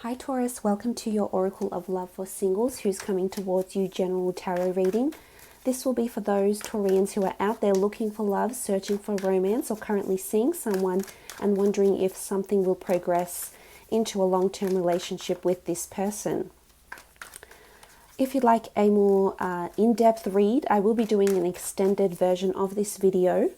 Hi Taurus, welcome to your Oracle of Love for Singles who's coming towards you general tarot reading. This will be for those Taurians who are out there looking for love, searching for romance, or currently seeing someone and wondering if something will progress into a long-term relationship with this person. If you'd like a more in-depth read, I will be doing an extended version of this video.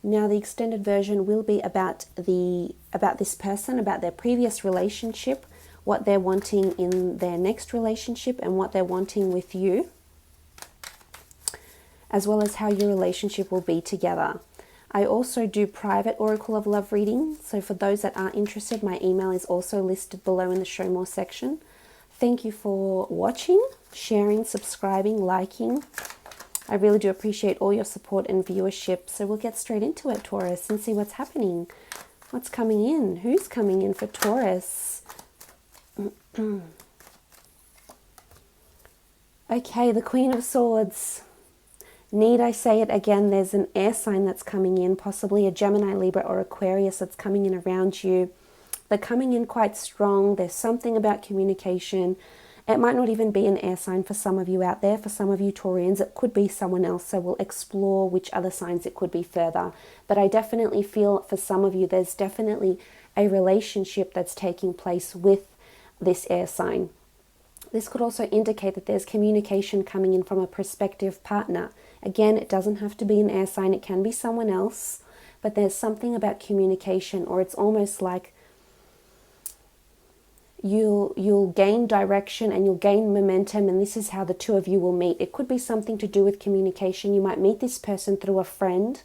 Now the extended version will be about this person, about their previous relationship, what they're wanting in their next relationship, and what they're wanting with you, as well as how your relationship will be together. I also do private Oracle of Love reading, so for those that are interested, my email is also listed below in the Show More section. Thank you for watching, sharing, subscribing, liking. I really do appreciate all your support and viewership. So we'll get straight into it, Taurus, and see what's happening. What's coming in? Who's coming in for Taurus? Okay, the Queen of Swords. Need I say it again? There's an air sign that's coming in, possibly a Gemini, Libra, or Aquarius that's coming in around you. They're coming in quite strong. There's something about communication. It might not even be an air sign for some of you out there. For some of you Taurians, it could be someone else. So we'll explore which other signs it could be further. But I definitely feel for some of you, there's definitely a relationship that's taking place with this air sign. This could also indicate that there's communication coming in from a prospective partner. Again, it doesn't have to be an air sign. It can be someone else. But there's something about communication, or it's almost like you'll gain direction and you'll gain momentum, and this is how the two of you will meet. It could be something to do with communication. You might meet this person through a friend,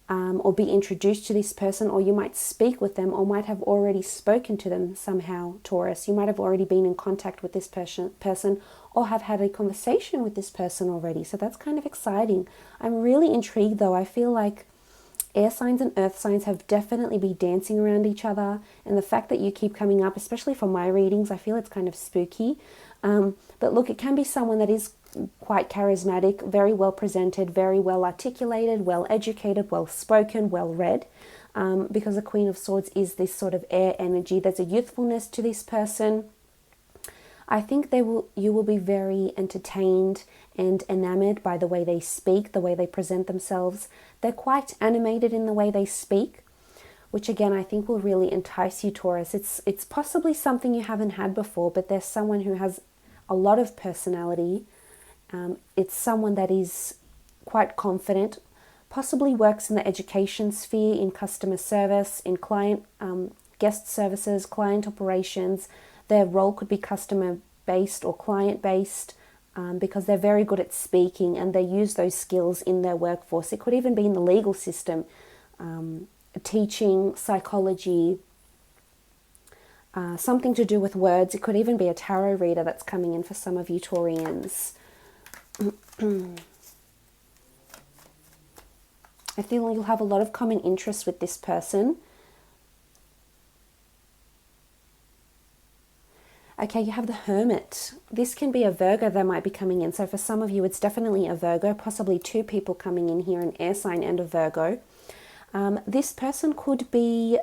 or be introduced to this person, or you might speak with them, or might have already spoken to them somehow, Taurus. You might have already been in contact with this person or have had a conversation with this person already. So that's kind of exciting. I'm really intrigued though. I feel like air signs and earth signs have definitely been dancing around each other, and the fact that you keep coming up, especially for my readings, I feel it's kind of spooky. But look, it can be someone that is quite charismatic, very well presented, very well articulated, well educated, well spoken, well read, because the Queen of Swords is this sort of air energy. There's a youthfulness to this person. I think you will be very entertained and enamored by the way they speak, the way they present themselves. They're quite animated in the way they speak, which again I think will really entice you, Taurus. It's possibly something you haven't had before, but there's someone who has a lot of personality. It's someone that is quite confident, possibly works in the education sphere, in customer service, in client guest services, client operations. Their role could be customer-based or client-based, because they're very good at speaking and they use those skills in their workforce. It could even be in the legal system, teaching, psychology, something to do with words. It could even be a tarot reader that's coming in for some of you Taurians. I feel you'll have a lot of common interests with this person. Okay, you have the Hermit. This can be a Virgo that might be coming in. So for some of you, it's definitely a Virgo, possibly two people coming in here, an air sign and a Virgo. This person could be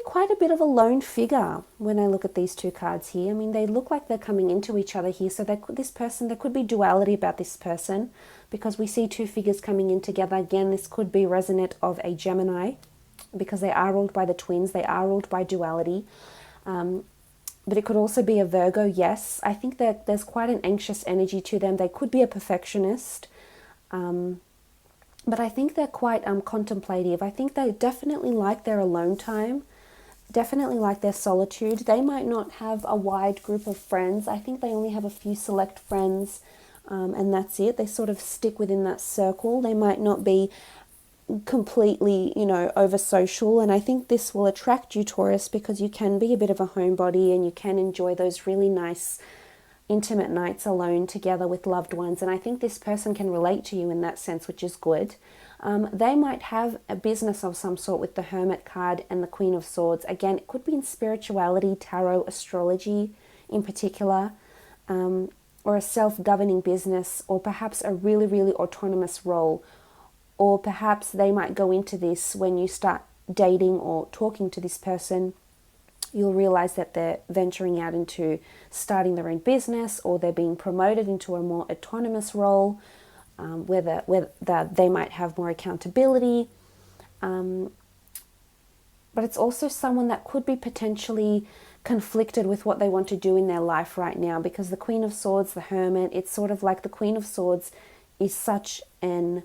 quite a bit of a lone figure when I look at these two cards here. I mean, they look like they're coming into each other here. So there could be duality about this person, because we see two figures coming in together. Again, this could be resonant of a Gemini, because they are ruled by the twins. They are ruled by duality. But it could also be a Virgo, yes. I think that there's quite an anxious energy to them. They could be a perfectionist. But I think they're quite contemplative. I think they definitely like their alone time, definitely like their solitude. They might not have a wide group of friends. I think they only have a few select friends, and that's it. They sort of stick within that circle. They might not be completely, over social. And I think this will attract you, Taurus, because you can be a bit of a homebody and you can enjoy those really nice intimate nights alone together with loved ones. And I think this person can relate to you in that sense, which is good. They might have a business of some sort with the Hermit card and the Queen of Swords. Again, it could be in spirituality, tarot, astrology in particular, or a self-governing business, or perhaps a really, really autonomous role. Or perhaps they might go into this when you start dating or talking to this person You'll realize that they're venturing out into starting their own business, or they're being promoted into a more autonomous role, where they might have more accountability. But it's also someone that could be potentially conflicted with what they want to do in their life right now, because the Queen of Swords, the Hermit, it's sort of like the Queen of Swords is such an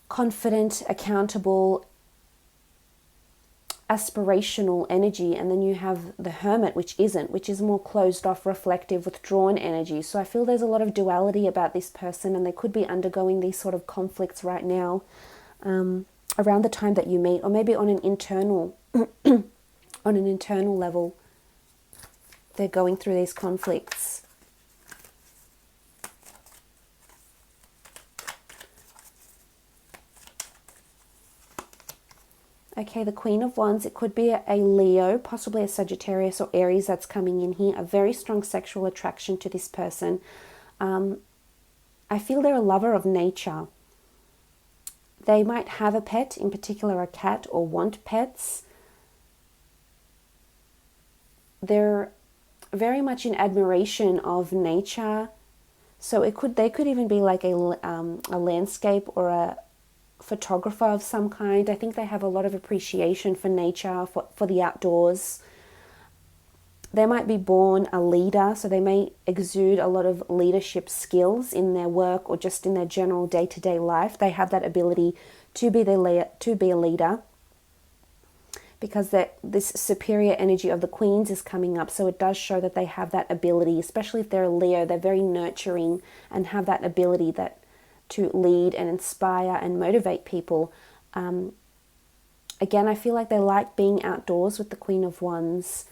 confident, accountable, aspirational energy, and then you have the Hermit, which is more closed off, reflective, withdrawn energy. So I feel there's a lot of duality about this person, and they could be undergoing these sort of conflicts right now, around the time that you meet, or maybe on an internal level they're going through these conflicts. Okay, the Queen of Wands, it could be a Leo, possibly a Sagittarius or Aries that's coming in here. A very strong sexual attraction to this person. I feel they're a lover of nature. They might have a pet, in particular a cat, or want pets. They're very much in admiration of nature. So they could even be like a landscape or a photographer of some kind. I think they have a lot of appreciation for nature, for the outdoors. They might be born a leader, so they may exude a lot of leadership skills in their work or just in their general day-to-day life. They have that ability to be a leader, because this superior energy of the Queens is coming up. So it does show that they have that ability, especially if they're a Leo. They're very nurturing and have that ability to lead and inspire and motivate people. Again, I feel like they like being outdoors with the Queen of Wands.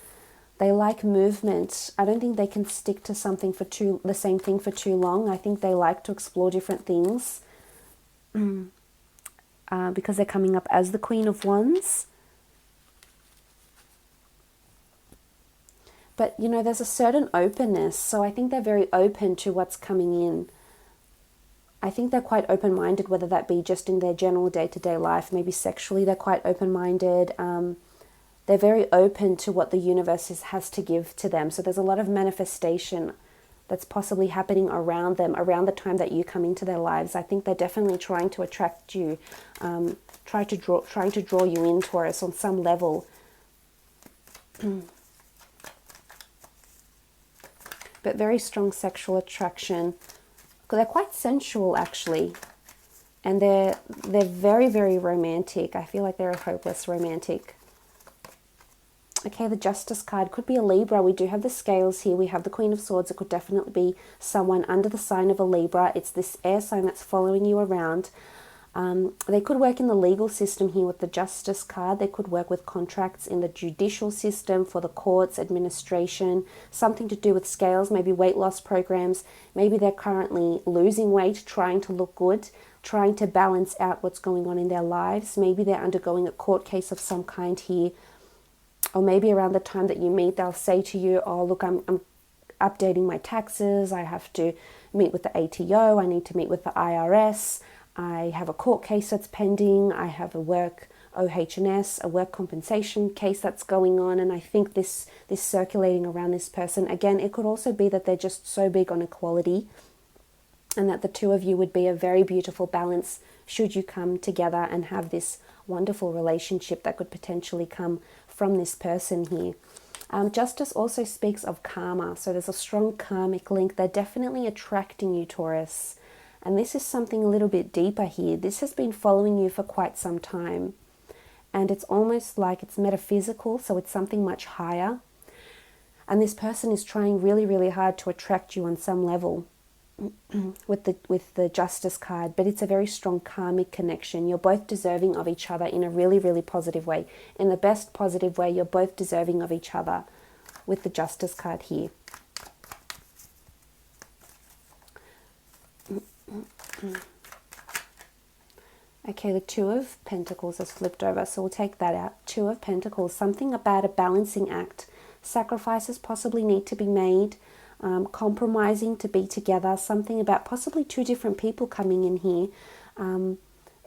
They like movement. I don't think they can stick to something the same thing for too long. I think they like to explore different things, because they're coming up as the Queen of Wands. But, there's a certain openness. So I think they're very open to what's coming in. I think they're quite open-minded, whether that be just in their general day-to-day life. Maybe sexually they're quite open-minded. They're very open to what the universe has to give to them. So there's a lot of manifestation that's possibly happening around them, around the time that you come into their lives. I think they're definitely trying to attract you, trying to draw you in, Taurus, on some level. But very strong sexual attraction. They're quite sensual, actually. And they're very, very romantic. I feel like they're a hopeless romantic. Okay, the Justice card could be a Libra. We do have the scales here. We have the Queen of Swords. It could definitely be someone under the sign of a Libra. It's this air sign that's following you around. They could work in the legal system here with the Justice card. They could work with contracts in the judicial system, for the courts, administration, something to do with scales, maybe weight loss programs. Maybe they're currently losing weight, trying to look good, trying to balance out what's going on in their lives. Maybe they're undergoing a court case of some kind here. Or maybe around the time that you meet, they'll say to you, oh, look, I'm updating my taxes. I have to meet with the ATO. I need to meet with the IRS. I have a court case that's pending. I have a work OH&S, a work compensation case that's going on. And I think this circulating around this person, again, it could also be that they're just so big on equality, and that the two of you would be a very beautiful balance should you come together and have this wonderful relationship that could potentially come from this person here. Justice also speaks of karma. So there's a strong karmic link. They're definitely attracting you, Taurus. And this is something a little bit deeper here. This has been following you for quite some time. And it's almost like it's metaphysical, so it's something much higher. And this person is trying really, really hard to attract you on some level with the Justice card. But it's a very strong karmic connection. You're both deserving of each other in a really, really positive way. In the best positive way, you're both deserving of each other with the Justice card here. Okay, the Two of Pentacles has flipped over, so we'll take that out. Two of Pentacles, something about a balancing act. Sacrifices possibly need to be made, compromising to be together, something about possibly two different people coming in here.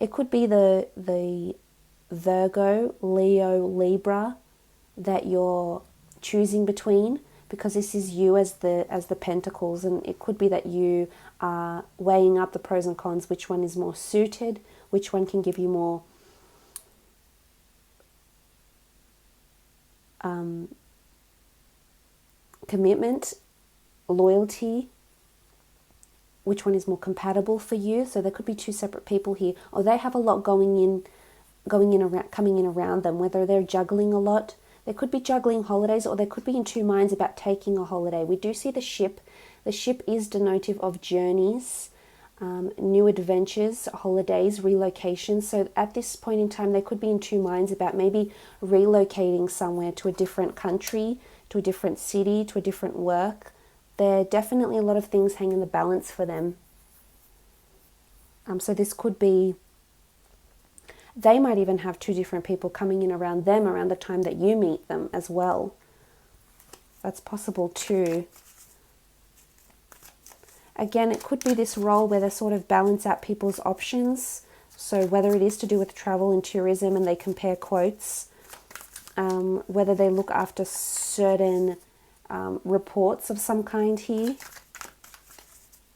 It could be the Virgo, Leo, Libra that you're choosing between, because this is you as the pentacles, and it could be that you are weighing up the pros and cons, which one is more suited, which one can give you more commitment, loyalty, which one is more compatible for you. So there could be two separate people here, or they have a lot coming in around them, whether they're juggling a lot. They could be juggling holidays, or they could be in two minds about taking a holiday. We do see the ship. The ship is denotive of journeys, new adventures, holidays, relocations. So at this point in time, they could be in two minds about maybe relocating somewhere, to a different country, to a different city, to a different work. There are definitely a lot of things hang in the balance for them. So this could be, they might even have two different people coming in around them around the time that you meet them as well. That's possible too. Again, it could be this role where they sort of balance out people's options. So whether it is to do with travel and tourism and they compare quotes, whether they look after certain reports of some kind here,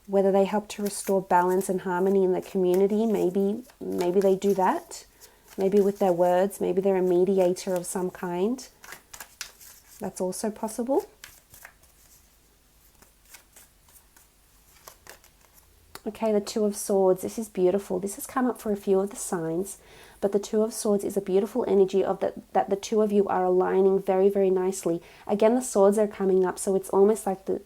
whether they help to restore balance and harmony in the community. Maybe they do that. Maybe with their words, maybe they're a mediator of some kind. That's also possible. Okay, the Two of Swords. This is beautiful. This has come up for a few of the signs, but the Two of Swords is a beautiful energy of that the two of you are aligning very, very nicely. Again, the swords are coming up, so it's almost like the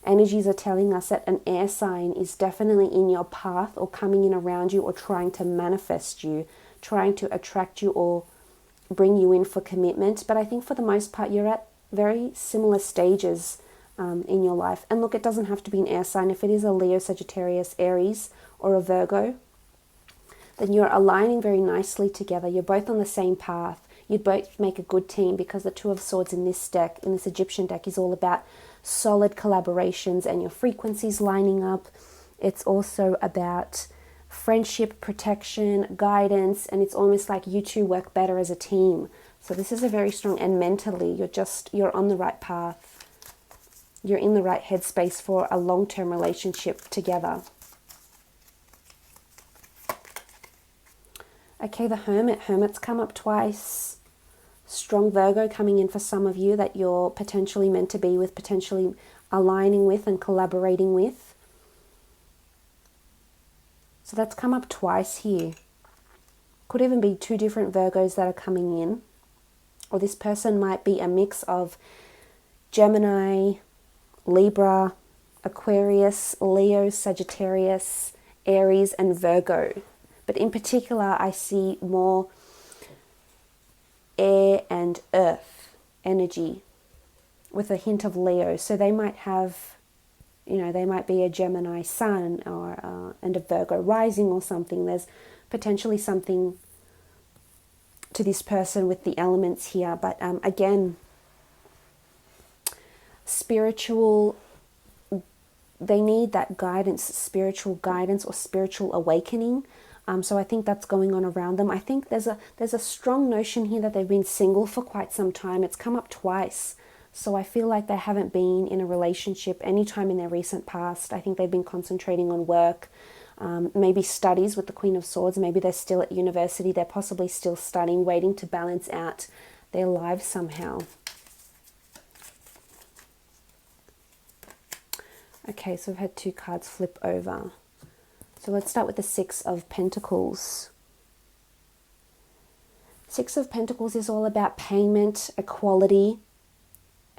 energies are telling us that an air sign is definitely in your path, or coming in around you, or trying to manifest you, trying to attract you or bring you in for commitment. But I think for the most part, you're at very similar stages in your life. And look, it doesn't have to be an air sign. If it is a Leo, Sagittarius, Aries, or a Virgo, then you're aligning very nicely together. You're both on the same path. You both make a good team, because the Two of Swords in this deck, in this Egyptian deck, is all about solid collaborations and your frequencies lining up. It's also about friendship, protection, guidance, and it's almost like you two work better as a team. So this is a very strong, and mentally you're on the right path. You're in the right headspace for a long-term relationship together. Okay, the Hermit. Hermit's come up twice. Strong Virgo coming in for some of you that you're potentially meant to be with, potentially aligning with and collaborating with. So that's come up twice here. Could even be two different Virgos that are coming in. Or this person might be a mix of Gemini, Libra, Aquarius, Leo, Sagittarius, Aries, and Virgo. But in particular, I see more air and earth energy with a hint of Leo. So they might have, they might be a Gemini sun or and a Virgo rising or something. There's potentially something to this person with the elements here. But again, spiritual, they need that guidance, spiritual guidance or spiritual awakening. So I think that's going on around them. I think there's a strong notion here that they've been single for quite some time. It's come up twice. So I feel like they haven't been in a relationship anytime in their recent past. I think they've been concentrating on work, maybe studies with the Queen of Swords. Maybe they're still at university. They're possibly still studying, waiting to balance out their lives somehow. Okay, so I've had two cards flip over. So let's start with the Six of Pentacles. Six of Pentacles is all about payment, equality,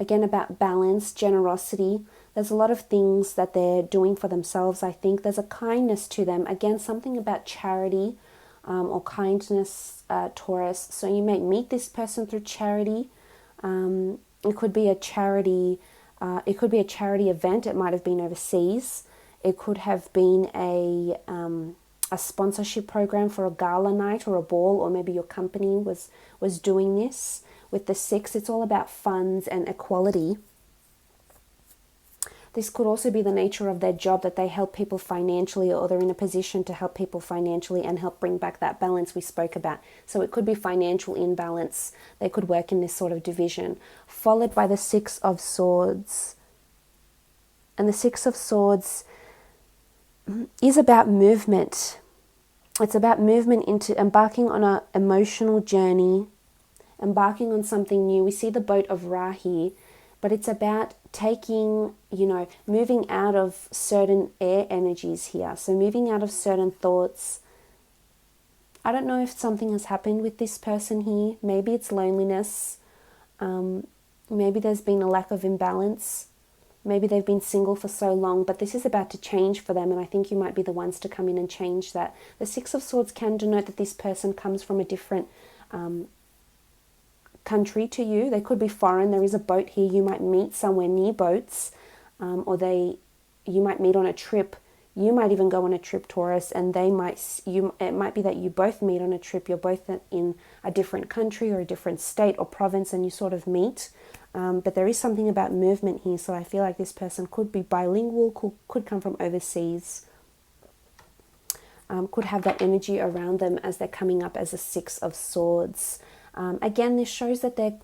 again about balance, generosity. There's a lot of things that they're doing for themselves, I think. There's a kindness to them. Again, something about charity or kindness, Taurus. So you may meet this person through charity. It could be a charity. It could be a charity event. It might have been overseas. It could have been a sponsorship program for a gala night or a ball, or maybe your company was doing this. With the Six, it's all about funds and equality. This could also be the nature of their job, that they help people financially, or they're in a position to help people financially and help bring back that balance we spoke about. So it could be financial imbalance. They could work in this sort of division. Followed by the Six of Swords. And the Six of Swords is about movement. It's about movement into embarking on an emotional journey, embarking on something new. We see the boat of Ra here, but it's about taking, moving out of certain air energies here. So moving out of certain thoughts. I don't know if something has happened with this person here. Maybe it's loneliness. Maybe there's been a lack of imbalance. Maybe they've been single for so long, but this is about to change for them, and I think you might be the ones to come in and change that. The Six of Swords can denote that this person comes from a different country to you. They could be foreign. There is a boat here. You might meet somewhere near boats, or you might meet on a trip. You might even go on a trip, Taurus, and it might be that you both meet on a trip. You're both in a different country or a different state or province, and you sort of meet. But there is something about movement here, so I feel like this person could be bilingual, could come from overseas, could have that energy around them as they're coming up as a Six of Swords. Again, this shows that they're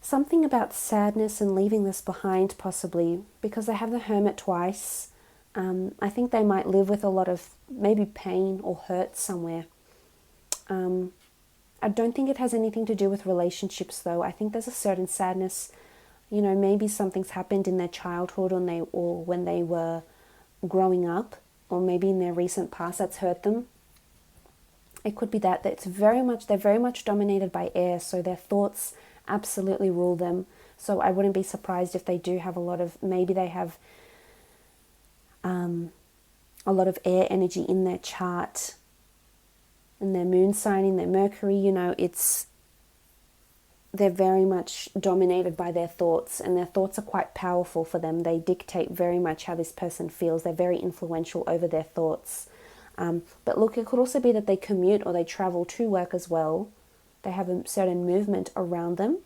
something about sadness and leaving this behind, possibly, because they have the Hermit twice. I think they might live with a lot of maybe pain or hurt somewhere. I don't think it has anything to do with relationships, though. I think there's a certain sadness. Maybe something's happened in their childhood or when they were growing up, or maybe in their recent past that's hurt them. It could be that they're very much dominated by air, so their thoughts absolutely rule them. So I wouldn't be surprised if they do have maybe they have a lot of air energy in their chart, in their moon sign, in their Mercury. They're very much dominated by their thoughts, and their thoughts are quite powerful for them. They dictate very much how this person feels. They're very influential over their thoughts. But look, it could also be that they commute or they travel to work as well. They have a certain movement around them.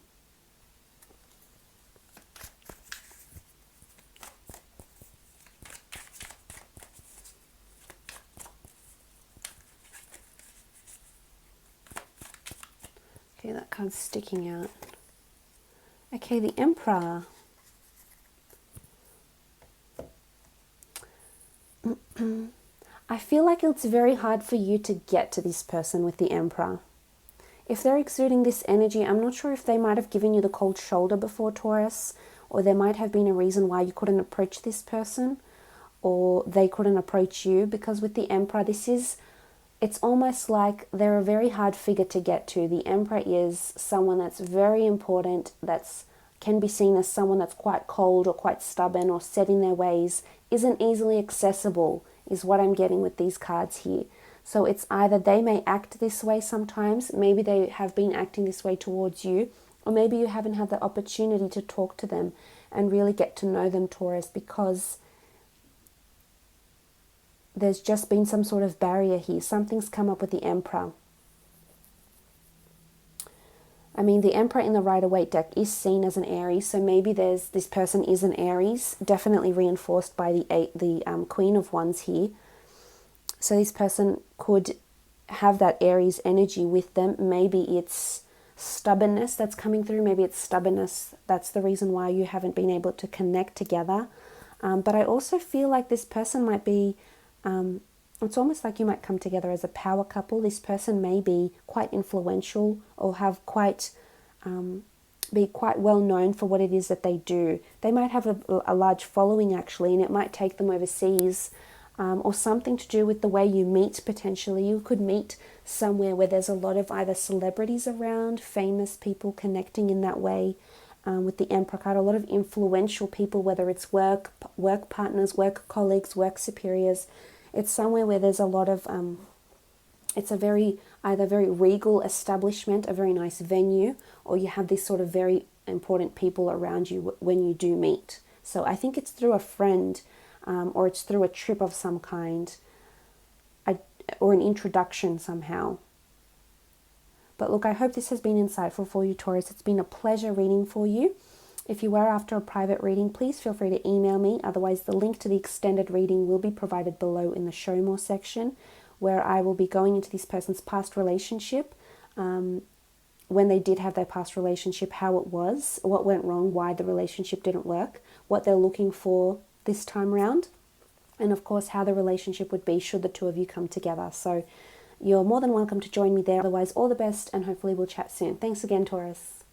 Okay, that card's sticking out. Okay, the Emperor. I feel like it's very hard for you to get to this person with the Emperor. If they're exuding this energy, I'm not sure if they might have given you the cold shoulder before, Taurus, or there might have been a reason why you couldn't approach this person, or they couldn't approach you, because with the Emperor, it's almost like they're a very hard figure to get to. The Emperor is someone that's very important, can be seen as someone that's quite cold or quite stubborn or set in their ways, isn't easily accessible, is what I'm getting with these cards here. So it's either they may act this way sometimes, maybe they have been acting this way towards you, or maybe you haven't had the opportunity to talk to them and really get to know them, Taurus, because there's just been some sort of barrier here. Something's come up with the Emperor. I mean, the Emperor in the Rider-Waite deck is seen as an Aries, so maybe this person is an Aries, definitely reinforced by the Queen of Wands here. So this person could have that Aries energy with them. Maybe it's stubbornness that's coming through. Maybe it's stubbornness that's the reason why you haven't been able to connect together. But I also feel like this person might be... it's almost like you might come together as a power couple. This person may be quite influential or have be quite well known for what it is that they do. They might have a large following, actually, and it might take them overseas, or something to do with the way you meet, potentially. You could meet somewhere where there's a lot of either celebrities around, famous people connecting in that way. With the Emperor card, a lot of influential people, whether it's work partners, work colleagues, work superiors. It's somewhere where there's a lot of, it's either very regal establishment, a very nice venue, or you have these sort of very important people around you when you do meet. So I think it's through a friend, or it's through a trip of some kind, or an introduction somehow. But look, I hope this has been insightful for you, Taurus. It's been a pleasure reading for you. If you were after a private reading, please feel free to email me. Otherwise, the link to the extended reading will be provided below in the show more section, where I will be going into this person's past relationship, when they did have their past relationship, how it was, what went wrong, why the relationship didn't work, what they're looking for this time around, and of course how the relationship would be should the two of you come together. So you're more than welcome to join me there. Otherwise, all the best, and hopefully we'll chat soon. Thanks again, Taurus.